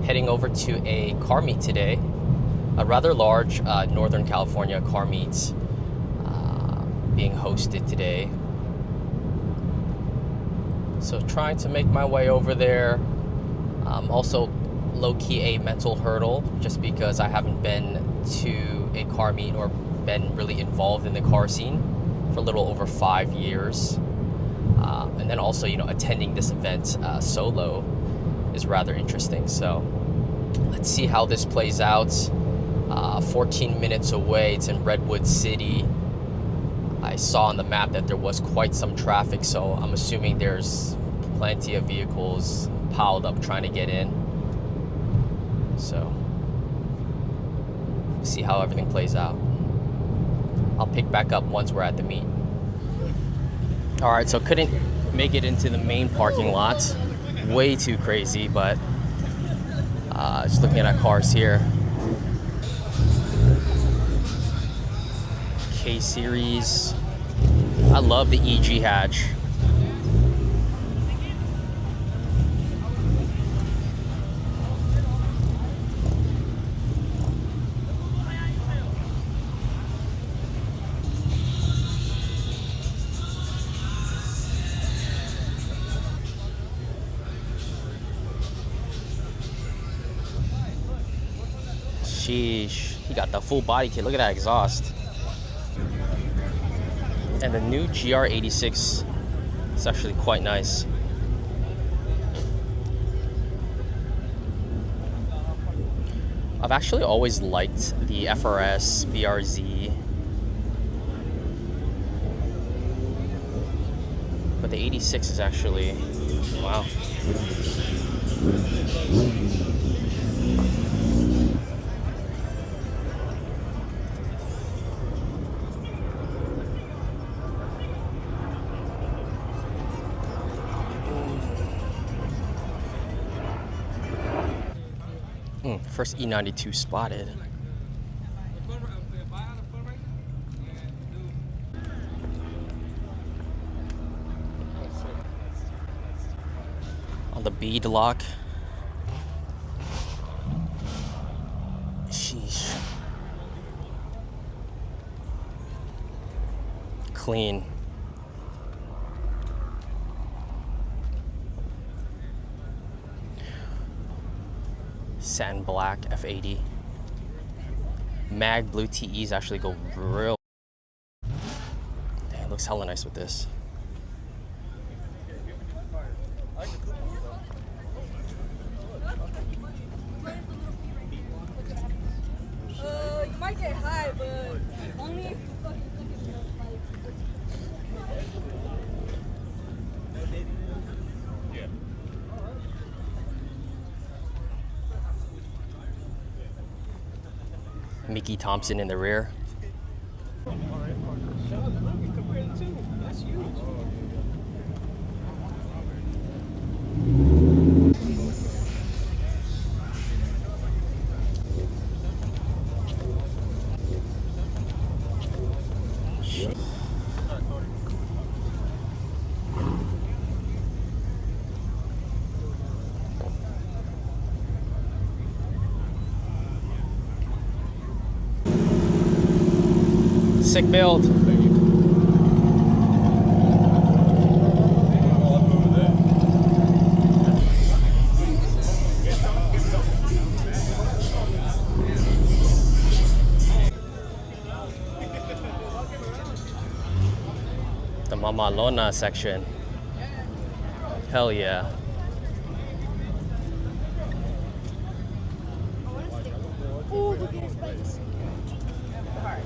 Heading over to a car meet today, a rather large Northern California car meet being hosted today. So trying to make my way over there. Also low-key a mental hurdle just because I haven't been to a car meet or been really involved in the car scene for a little over 5 years. And then also, attending this event solo is rather interesting. So let's see how this plays out. 14 minutes away, it's in Redwood City. I saw on the map that there was quite some traffic, so I'm assuming there's plenty of vehicles piled up trying to get in. So see how everything plays out. I'll pick back up once we're at the meet. All right, so couldn't make it into the main parking lot. Way too crazy, but just looking at cars here. K-Series. I love the EG hatch. Sheesh, he got the full body kit. Look at that exhaust. And the new GR86 is actually quite nice. I've actually always liked the FRS, BRZ. But the 86 is actually, wow. First E92 spotted. On the bead lock. Sheesh. Clean. Satin black F80. Mag blue TEs actually go real. Damn, it looks hella nice with this. You might get high, but only if you fucking Mickey Thompson in the rear. That's huge. Sick build. The Mamalona section. Hell yeah. Oh, look at his face. Hard.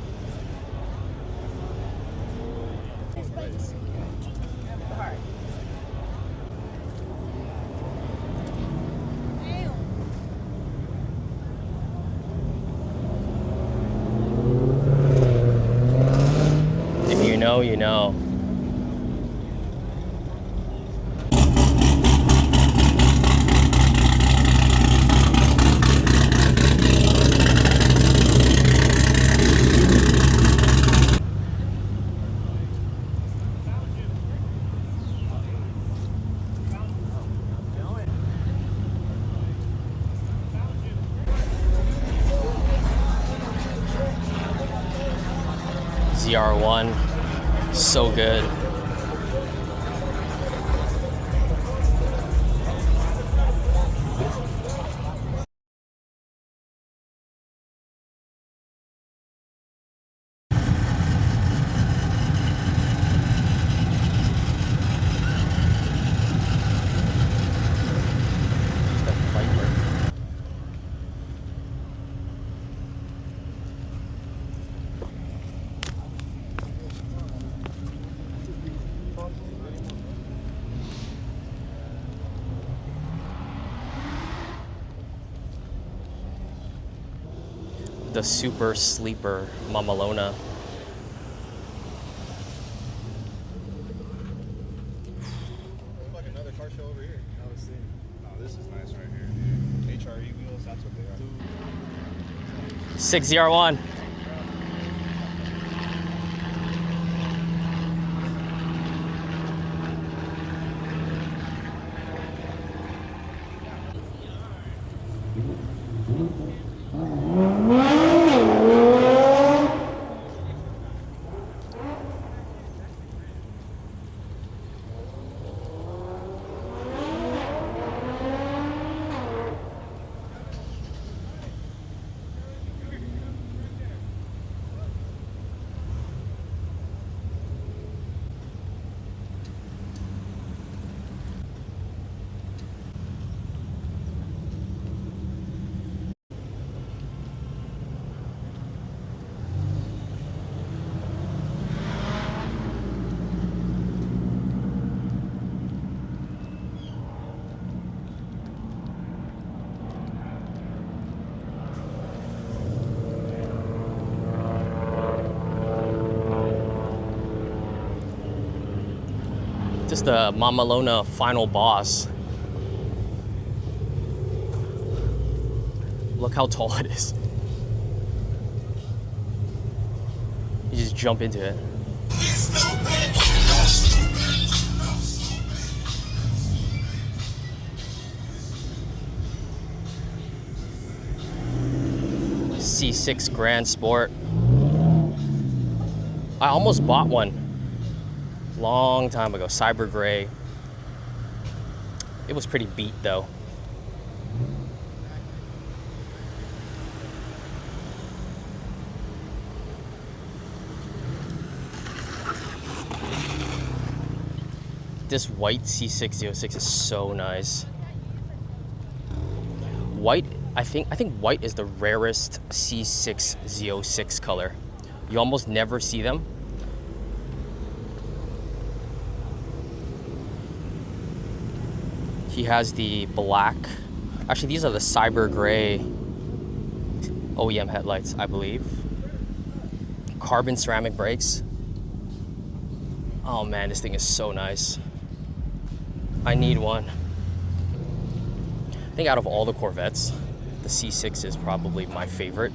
His face. Hard. Damn. If you know, you know. CR1. So good. The super sleeper Mamalona. Like another car show over here. I was seeing. No, this is nice right here. HRE wheels, that's what they are. 6ZR1. Just the Mamalona final boss. Look how tall it is. You just jump into it. C6 Grand Sport. I almost bought one long time ago, cyber gray. It was pretty beat though. This white C606 is so nice. White, I think white is the rarest C606 color. You almost never see them. He has the black, actually these are the cyber gray OEM headlights, I believe. Carbon ceramic brakes. Oh man, this thing is so nice. I need one. I think out of all the Corvettes, the C6 is probably my favorite.